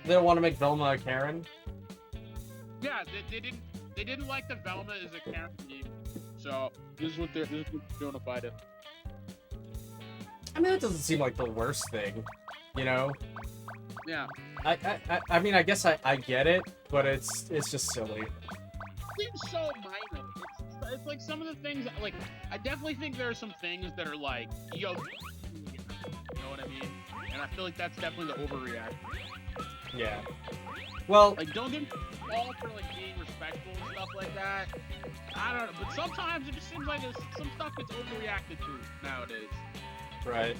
They don't want to make Velma a Karen. Yeah, they didn't like the Velma as a Karen game, so this is what they're doing about it. I mean, that doesn't seem like the worst thing, you know. Yeah. I mean, I guess I get it, but it's just silly. It seems so minor. It's like some of the things that, like, I definitely think there are some things that are like, yo, you know what I mean? And I feel like that's definitely the overreaction. Yeah. Well, Like, don't get all for like being respectful and stuff like that. I don't know, but sometimes it just seems like some stuff gets overreacted to nowadays. right.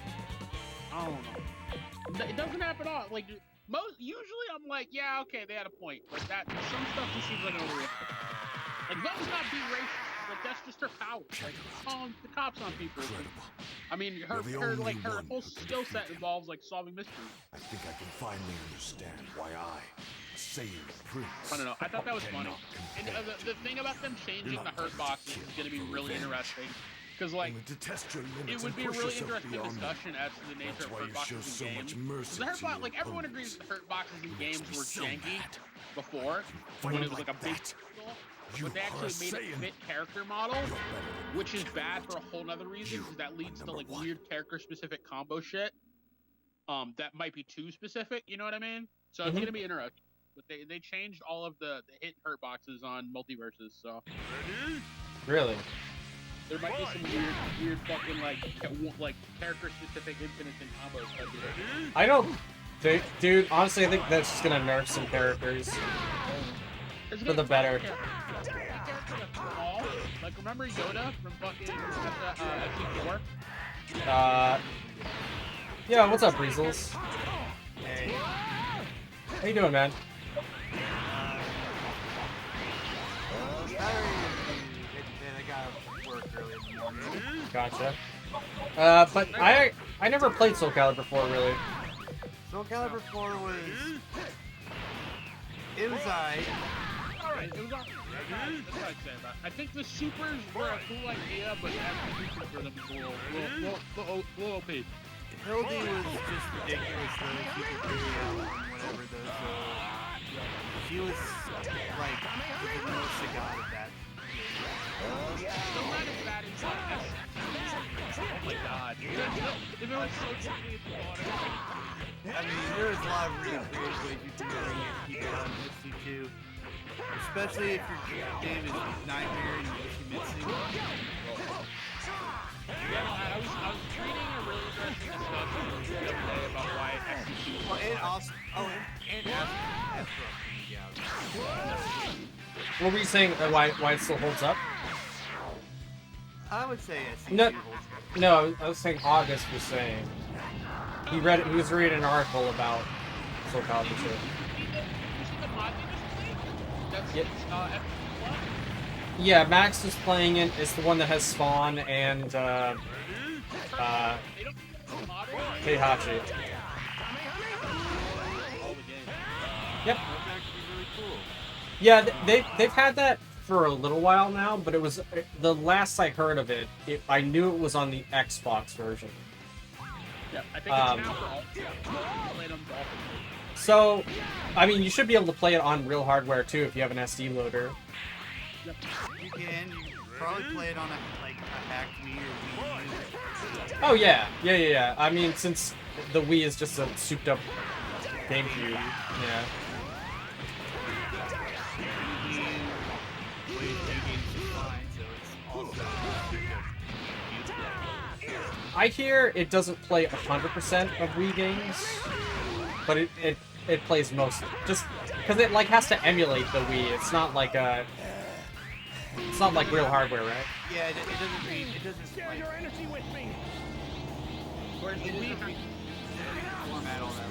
I don't know. It doesn't happen all. Like, usually I'm like, yeah, okay, they had a point. But some stuff just seems like an overreaction. Like, Velma's not being racist. Like, that's just her power. Like, calling the cops on people. I mean, her whole skill set involves like solving mysteries. I think I can finally understand why I, Saiyan Prince. I don't know. I thought that was funny. And the thing about them changing the hurt boxes is going to be really interesting. Because, like, it would be a really interesting discussion as to the nature of hurt boxes in games. The hurt box, like, everyone agrees that hurt boxes in games were janky before, when it was like a big deal. But they actually made a fit character model, which is bad for a whole nother reason, because that leads to, like, weird character-specific combo shit. That might be too specific, you know what I mean? So it's going to be interesting. But they changed all of the hit hurt boxes on Multiverses, so. Really? There might be some weird fucking like character-specific infinite and combos. I don't think, dude. Honestly, I think that's just gonna nerf some characters for the better. Like, remember Yoda from fucking FT4? Yeah. What's up, Breezels? Hey. How you doing, man? Gotcha. But I never played Soul Calibur 4 really. Soul Calibur 4 was... It was alright. Alright, it was alright. That's what I'd say about it. I think the supers were a cool idea, but actually for them was a little OP. Hildy was just ridiculous though. She could carry out whatever those... She was like the most I got of that. Still not as bad as oh my god. If it was so cheaply at the water. I mean, there's a lot of really creative ways you can keep it on SC2. Especially if your game is Nightmare and Yoshimitsu. Yeah, I was reading a really interesting discussion the other day about why SC2 Well, and also, and Astro. What were you saying? Why it still holds up? I would say SC2 No, holds up. no. I was saying August was saying he was reading an article about Soul Calibur 2. Yeah, Max is playing it. It's the one that has Spawn and Heihachi. Yep. Yeah, they've had that for a little while now, but it was the last I heard of it. I knew it was on the Xbox version. Yeah, I think it's now for all. So, I mean, you should be able to play it on real hardware too if you have an SD loader. Yep. You can. You probably play it on a hacked Wii or Wii U. Oh yeah. I mean, since the Wii is just a souped up GameCube, yeah. I hear it doesn't play 100% of Wii games, but it plays most, just because it like has to emulate the Wii. It's not like real hardware, right? Yeah, it doesn't read. It doesn't share your energy with me. Where's the Wii format all that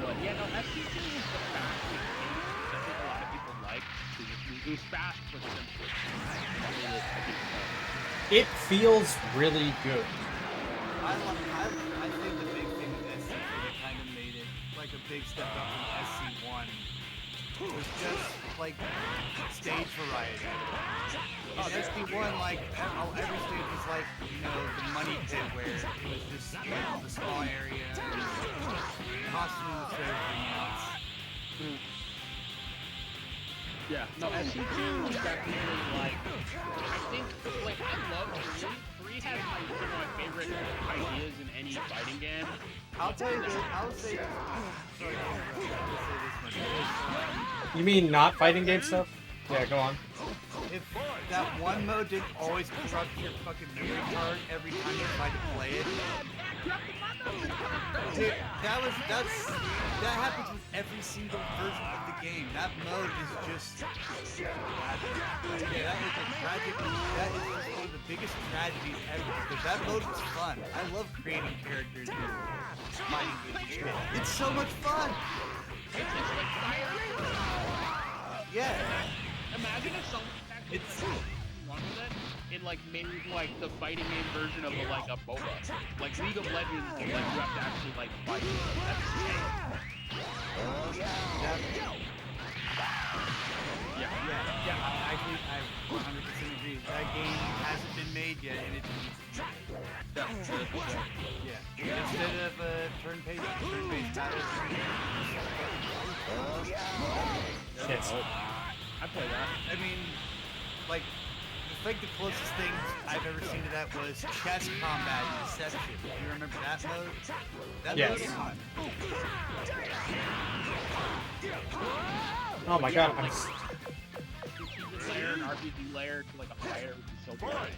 well. Yeah, no, SC2 is the fastest game that a lot of people like. It was fast but simple. It feels really good. I think the big thing with SC2 that kind of made it like a big step up from SC1 was just like stage variety. In SC1, FE1, like, every stage was like, you know, the money pit where it was just, you know, the small area, costume was everything else. Yeah, no, SC2 was definitely like, I think, like, I love 3. 3 has like some of my favorite ideas in any fighting game. I'll tell you this, I'll say this, sorry, I'll say this much. You mean not fighting game stuff? Yeah, go on. If that one mode didn't always corrupt your fucking memory card every time you tried to play it, dude, that happens with every single version of the game. That mode is just tragic. Yeah, that is a tragic. That is just one of the biggest tragedies ever because that mode was fun. I love creating characters and fighting with each other. It's so much fun. It's like fire. Yeah. Imagine if someone actually run with it and like made like the fighting game version of like a MOBA, like League of Legends, like you have to actually like fight. That's insane. Yeah. I 100% agree. That game hasn't been made yet, and it needs to be. Yeah. Instead of turn-based battles. Yes. I play that. I mean, like, the closest thing I've ever seen to that was chess combat in Deception. Do you remember that mode? That Yes. mode was fun. Oh my god, I'm Layer an RPG layer to like a fighter would be so good.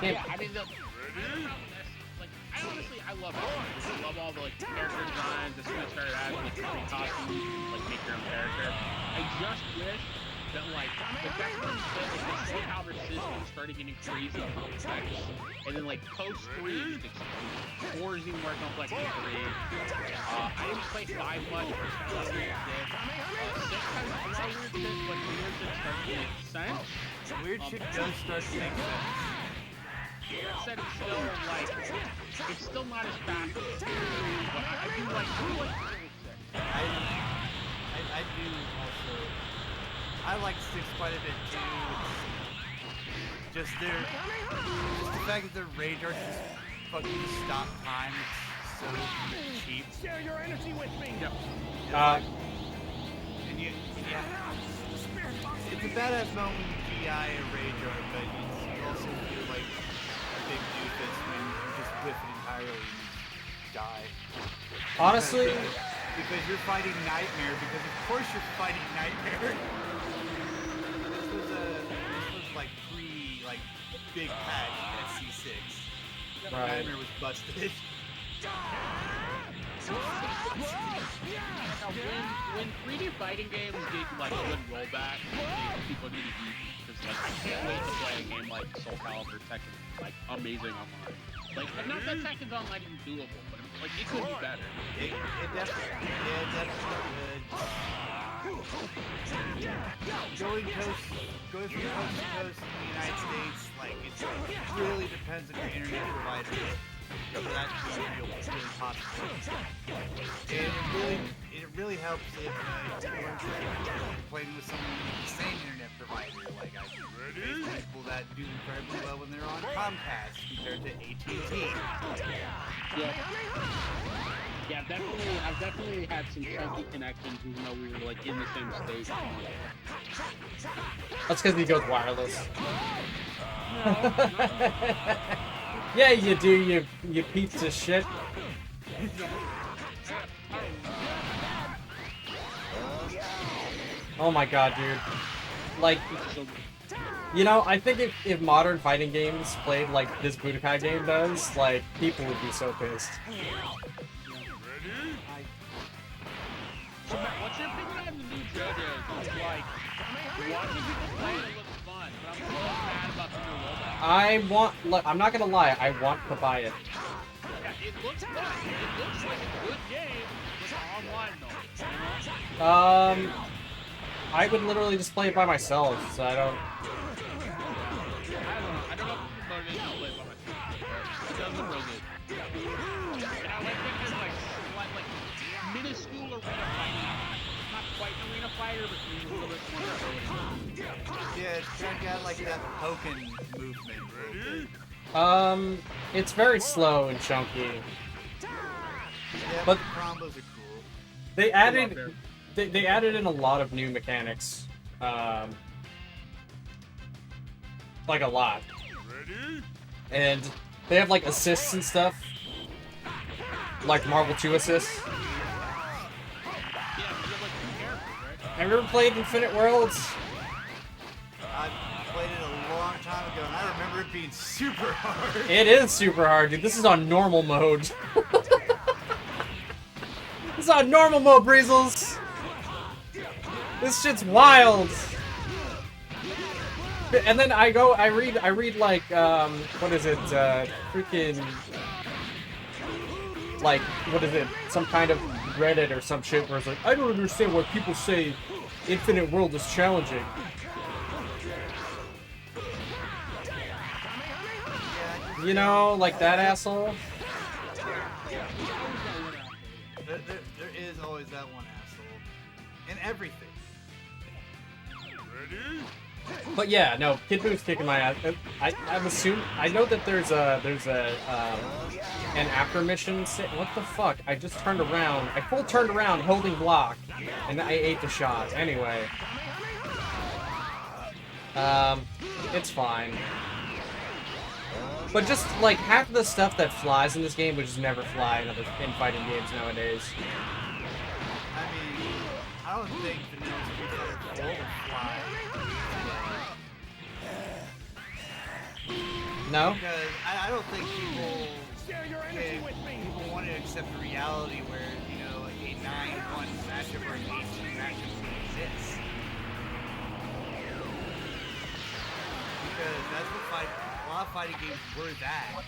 Yeah, I mean like I honestly love it. I love all the like character designs, as soon as I started adding like different costumes, like make your own character. I just wish that like the best one said like the Soul Calibur system started getting crazy complex. And then like post 3 it just exploded. 4 is even more complex than 3. I didn't play 5 much, but it's kind of like weird shit. 6 has a lot of weird shit, but the weird shit starts to make sense. Weird shit does start to make sense. That said, it's still like, it's still not as fast as 2, but I do like 6. I do also. I like 6 quite a bit too. It's just the fact that their rage arts just fucking stop time. It's so cheap. Share your energy with me. Yep. And it's a badass moment when you GI a rage art, but you also feel like a big doofus when you just whiff it entirely and die. honestly, Because you're fighting Nightmare, because of course you're fighting Nightmare. This was like big patch at C6. Right. Nightmare was busted. When 3D fighting games get like good rollback, people need to eat because like I can't wait to play a game like Soul Calibur Tekken, like amazing online. Like not that Tekken's online isn't doable, but like it could be better. It definitely could. Going from coast to coast in the United States, like it really depends on your internet provider. For that to be really possible. And it really helps if you're playing with someone with the same internet provider. Like I do people that do incredibly well when they're on Comcast compared to AT&T. Yeah, I've definitely had some chunky connections even though we were like in the same state. that's because he goes wireless. Yeah, you do, you piece of shit. Oh my god, dude. Like, you know, I think if modern fighting games played like this Budokai game does, like, people would be so pissed. So, Matt, what's your opinion on the new JoJo's? Like, watching people play it looks fun, but I'm so mad about the new rollback. Look, I'm not gonna lie, I want to buy it. Yeah, it looks fun. It looks like a good game with online though. I would literally just play it by myself, so I don't... I don't know if it's motivated to play it by myself. It does look real good. And I like that there's like minuscule arena fighting. Not quite an arena fighter, but a little bit more ability. it's kind of got like that Pokken movement. It's very slow and chunky. Yeah, But- the combos are cool. They added they added in a lot of new mechanics. Like a lot. And they have like assists and stuff. Like Marvel 2 assists. Yeah, you have like 2 characters, right? Have you ever played Infinite Worlds? I played it a long time ago, and I remember it being super hard. It is super hard, dude. This is on normal mode. This is on normal mode, Breezels. This shit's wild. And then I read like, what is it, freaking, like, what is it, some kind of Reddit or some shit where it's like, I don't understand why people say Infinite World is challenging. You know, like that asshole. There is always that one asshole. In everything. But yeah, no, Kid Boo's kicking my ass. I'm assuming, I know that there's an after mission. What the fuck? I just turned around. I full turned around holding block, and I ate the shot. Anyway. It's fine. But just, like, half of the stuff that flies in this game would just never fly in fighting games nowadays. I mean, I don't think Vanilla Street Fighter 4 would fly. No? Because I don't think people want to accept the reality where, you know, a 9-1 matchup or an 8-2 matchup exists. Because that's what a lot of fighting games were that. Like,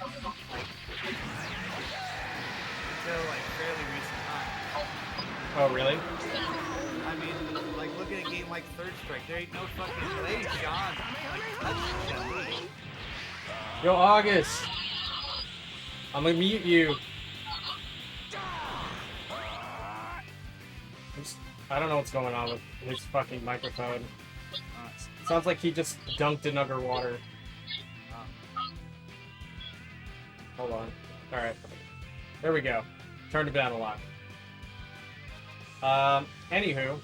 until like fairly recent times. Oh, really? I mean, like, look at a game like Third Strike. There ain't no fucking way Sean like touches that lead. Yo, August! I'm gonna mute you. I don't know what's going on with his fucking microphone. Sounds like he just dunked in underwater. Hold on. Alright. There we go. Turned it down a lot. Anywho.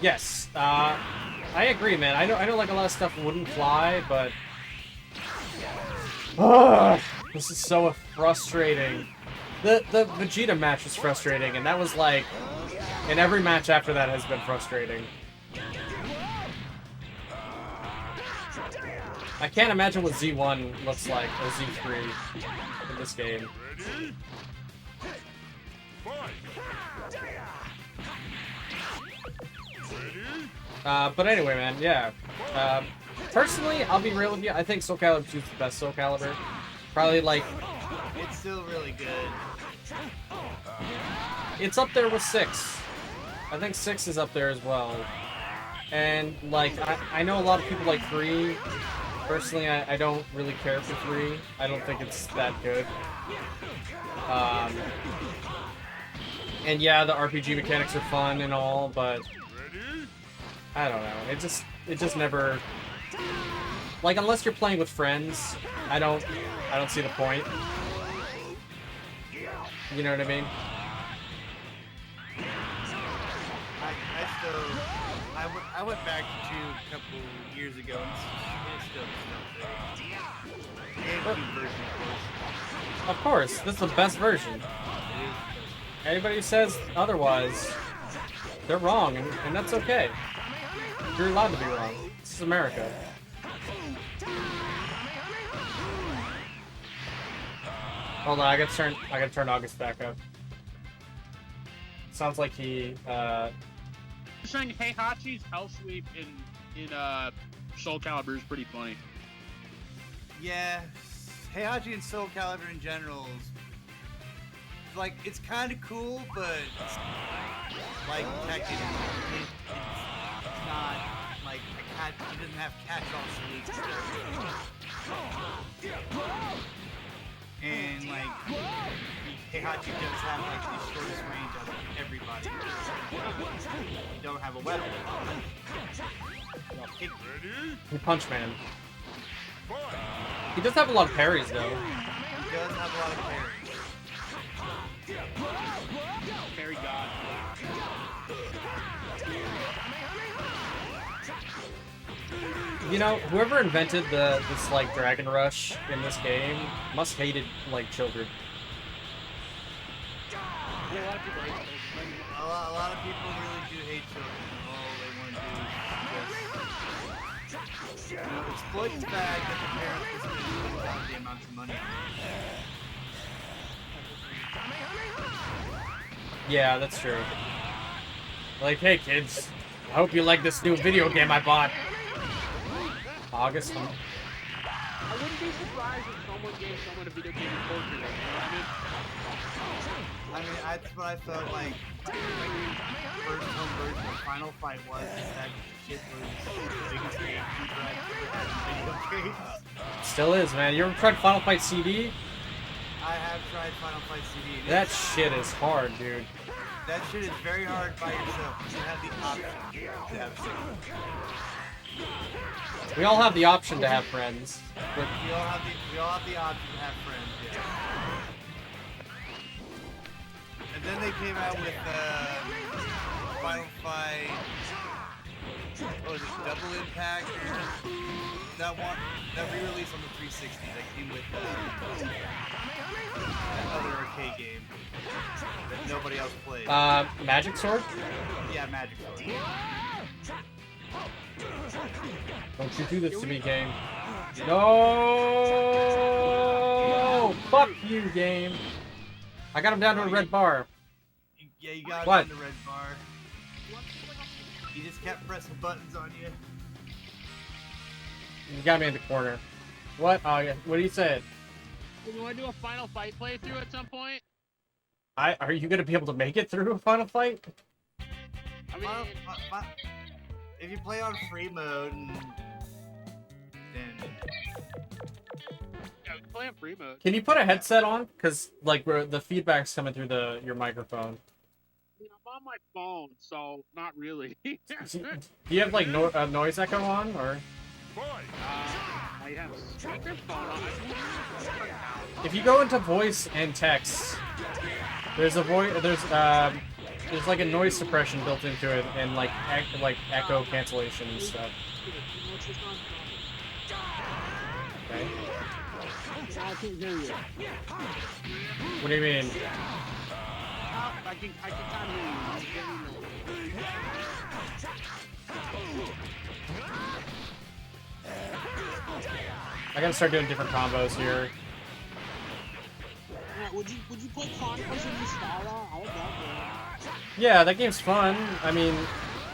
Yes, I agree, man. I know like a lot of stuff wouldn't fly, but this is so frustrating. The Vegeta match was frustrating, and that was like, and every match after that has been frustrating. I can't imagine what Z1 looks like, or Z3 in this game. But anyway, man, yeah. Personally, I'll be real with you. I think Soul Calibur 2 is the best Soul Calibur. Probably like, It's still really good. it's up there with 6. I think 6 is up there as well. And like, I know a lot of people like 3. Personally, I don't really care for 3. I don't think it's that good. And yeah, the RPG mechanics are fun and all, but I don't know. It just never, like, unless you're playing with friends, I don't see the point. You know what I mean? I went back to a couple years ago and it's still there. GameCube version, Of course, this is the best version. it is. Anybody who says otherwise, they're wrong, and that's okay. You're allowed to be wrong. This is America. Hold on, I gotta turn August back up. Sounds like he Saying Heihachi's Hell Sweep in Soul Calibur is pretty funny. Yeah, Heihachi and Soul Calibur in general is, like, it's kind of cool, but like Tekken, it's not like he doesn't have catch-all sweeps. And like Heihachi does have like the shortest range of everybody. You don't have a weapon. He Punch Man. He does have a lot of parries though. He does have a lot of parries. Parry God. You know, whoever invented this like Dragon Rush in this game must hated like children. Yeah, a lot of people hate children. A lot of people really do hate children. All they want to do is just, exploit the fact that the parents are spending the amounts of money. Yeah, that's true. Like, hey kids, I hope you like this new video game I bought. August. I wouldn't be surprised if someone gave someone a video game and tortured them. You know what I mean? That's what I felt like first home version of Final Fight was. That shit was the biggest game I've ever had in video games. Still is, man. You ever tried Final Fight CD? I have tried Final Fight CD. That shit is hard, dude. That shit is very hard by yourself. You have the option to have friends. We all have the option to have friends. But We all have the option to have friends, yeah. And then they came out with Final Fight. What was it? Double Impact? That one, that re-release on the 360 that came with that other arcade game that nobody else played. Magic Sword? Yeah, Magic Sword. Don't you do this to me, game. No! Fuck you, game. I got him down to a red bar. Yeah, you got What? him on the red bar. He just kept pressing buttons on you. You got me in the corner. What? Oh, yeah. What do you say? You want to do a Final Fight playthrough at some point? Are you gonna be able to make it through a Final Fight? I mean, If you play on free mode, then yeah, we can play on free mode. Can you put a headset on? Cause like the feedback's coming through your microphone. I mean, I'm on my phone, so not really. Do you have like noise echo on or? I have speakerphone on. If you go into voice and text, there's like a noise suppression built into it and like echo cancellation and stuff. Okay. I can't hear you. What do you mean? I can kind of hear you. I gotta start doing different combos here. Would you play Chronicles of Ystara? I would love that. Yeah, that game's fun. I mean,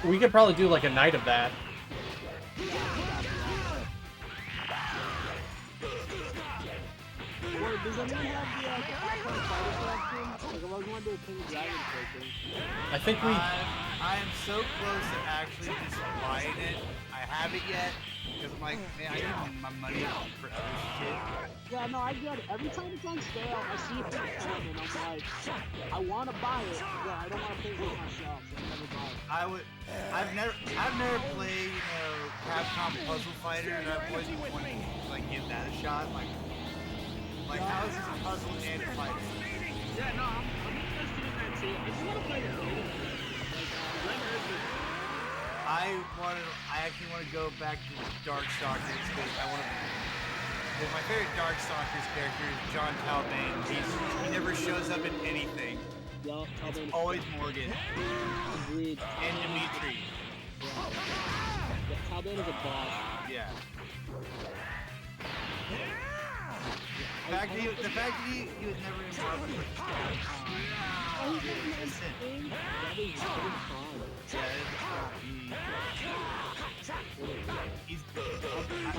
we could probably do like a night of that. Does anyone have the Capcom Fighter collection? Like, I was going to do a King Dragon collection. I think we. I am so close to actually just buying it. I haven't yet because I'm like, man, I need my money for other shit. Yeah, no, I get it. Every time it's on sale, I see it for fun, and I'm like, I want to buy it, but I don't want to pay for it myself, so I never buy it. I've never played, Capcom Puzzle Fighter, and I've always wanted to like give that a shot. Like how is this a puzzle and a fighter? Yeah, no, I'm interested in that too. I just want to play the game. I actually want to go back to Darkstalkers because I want to. Well, my favorite Darkstalkers character is John Talbane. He never shows up in anything. Yeah, It's always Morgan agreed. and Dimitri. Yeah, Talbane is a boss. Yeah. The fact that he was never in love with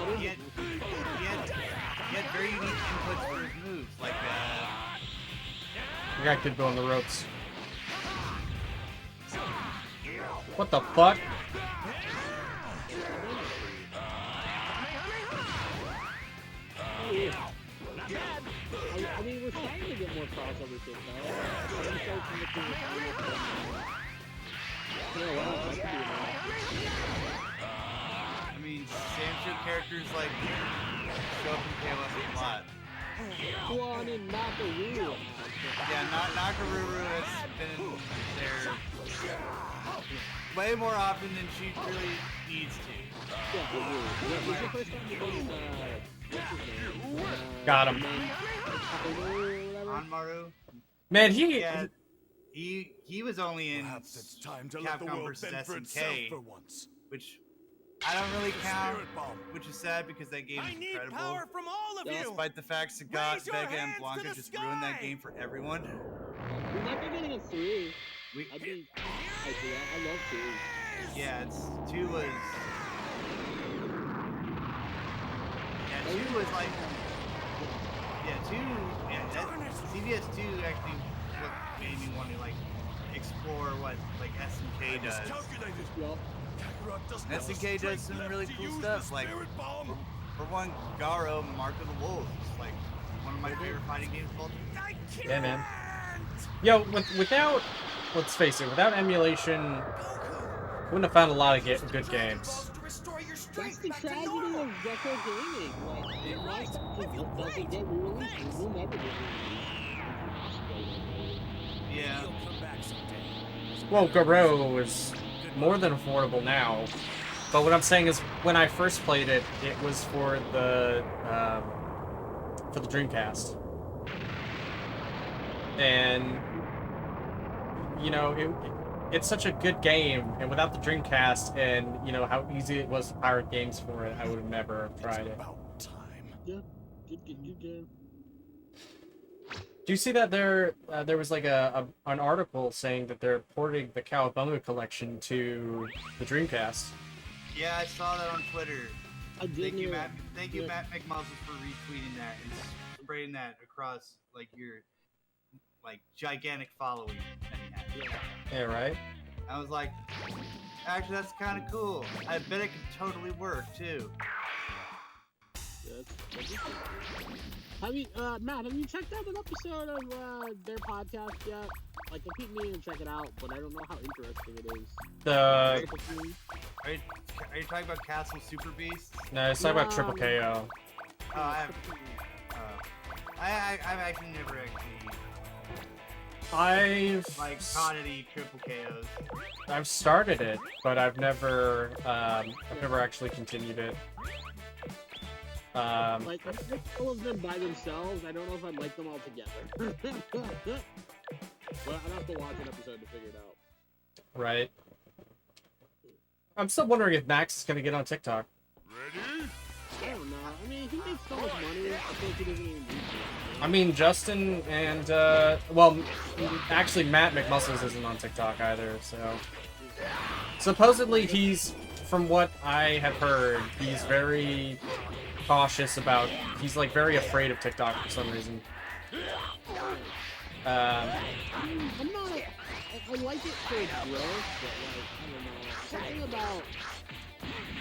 he had very unique inputs for his moves, like We got Kid Bill on the ropes. What the fuck? I mean, we're starting to get more crossover shit, though. I characters like show up in KOF a lot. Well, I mean, Nakaruru. Yeah, Nakaruru has been there way more often than she really needs to. Yeah, What was the first time you did, what's his name? Got him. Anmaru? Man, Yeah, he was only in Perhaps it's time to let the Capcom world vs. fend for itself SNK, for once. which I don't really count, Spirit Bomb. which is sad because that game is incredible. from all of Yeah. Despite the fact Sagat, Raise your Vega, and hands to Blanca the just ruined that sky! game for everyone. We might be getting a 3. We, I mean, I love 2. yeah, it's 2 was. Yeah, 2 was like. Yeah, 2. Yeah, that, CVS 2 actually what made me want to like explore what like SNK does. Well, SNK does some really cool stuff. Like for one, Garo, Mark of the Wolves, is like one of my favorite fighting games of all time. Yeah, man. Yo, without, let's face it, without emulation, wouldn't have found a lot of good games. that's the tragedy of retro gaming. Like, unless it doesn't get re-released, it will never get re-released. Yeah. Well, Garo is more than affordable now. But what I'm saying is, when I first played it, it was for the Dreamcast. And, you know, it's such a good game, and without the Dreamcast and, you know, how easy it was to pirate games for it, I would have never tried it. About time. Yeah, good game. Do you see that there was like an article saying that they're porting the Cowabunga collection to the Dreamcast? Yeah, I saw that on Twitter. I did Thank you, hear- Matt. Thank you, yeah. Matt McMuzzle, for retweeting that and spreading that across like your like gigantic following that you have. Yeah, right? I was like, actually, that's kind of cool. I bet it could totally work too. That's have you, Matt, have you checked out an episode of their podcast yet? Like, I keep meaning to check it out, but I don't know how interesting it is. The Are you talking about Castle Super Beast? no, it's talking about Triple KO. I've actually never actually I've caught any triple KOs. I've started it, but I've never actually continued it. Like, I think all of them by themselves, I don't know if I'd like them all together. But I'd have to watch an episode to figure it out. Right. I'm still wondering if Max is gonna get on TikTok. I don't know. I mean, he makes so much money, I think he doesn't even need to. I mean, Justin and well, actually Matt McMuscles isn't on TikTok either. So supposedly he's, from what I have heard, he's very cautious about. He's like very afraid of TikTok for some reason. I'm not. I like it for its growth, but like, I don't know. Something about.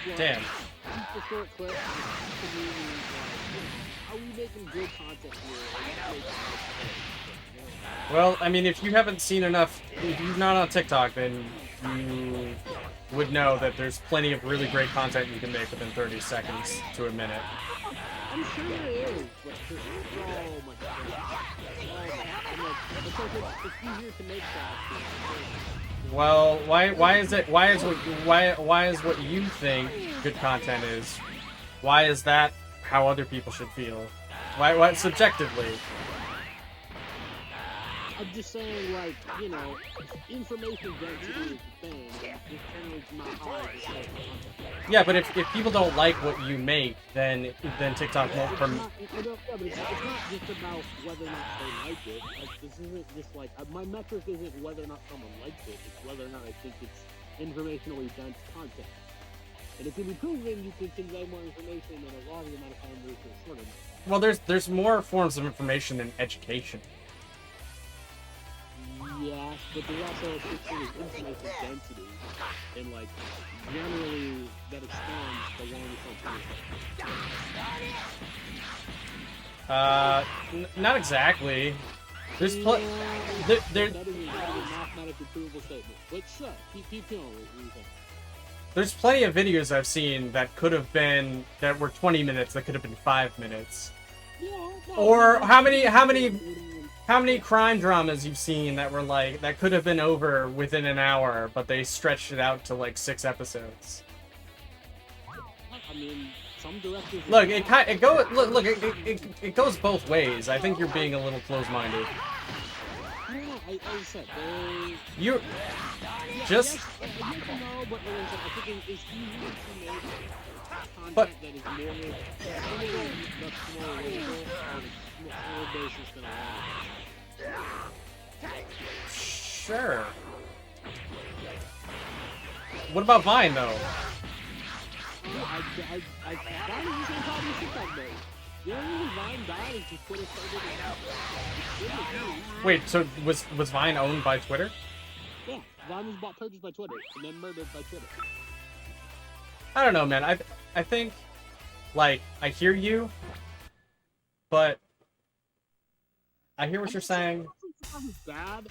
Like, Damn. super short clips to me, like, are we making good content here? Well, I mean, if you haven't seen enough, if you're not on TikTok, then you would know that there's plenty of really great content you can make within 30 seconds to a minute. I'm sure there is, but there's so much stuff. I'm like, it's easier to make that. Well, why is what you think good content is? Why is that how other people should feel? Why subjectively? I'm just saying, like, you know, information density is the thing. It's generally not how I just say content. Yeah, but if people don't like what you make, then TikTok won't It's permit. not, but it's not just about whether or not they like it. Like, this isn't just like, my metric isn't whether or not someone likes it. It's whether or not I think it's informationally dense content. And it can be proven you can convey more information in a longer amount of time versus a shorter amount of time. Well, there's more forms of information than education. Yeah, but there's also a picture of information density, and like generally that extends the longer something. Not exactly. There's Yeah, there. that is a mathematically provable statement. But sure, keep going. What do you think? There's plenty of videos I've seen that could have been that were 20 minutes that could have been 5 minutes. Yeah, no, Or I mean, how many crime dramas you've seen that were like that could have been over within an hour, but they stretched it out to like 6 episodes. I mean, some directors. Look, it goes both ways. I think you're being a little close-minded. I don't know. As I said, You yeah, just yes, I don't know, but I think it's easier to make content But- that is more limited, that's more relatable on a smaller basis than a lot of sure. What about Vine though? Vine is the same problem as TikTok though. The only reason Vine died is because Twitter started it. Wait, so was Vine owned by Twitter? Yeah, Vine was purchased by Twitter and then murdered by Twitter. I don't know, man. I think, like, I hear you, but I hear what you're saying. TikTok is bad,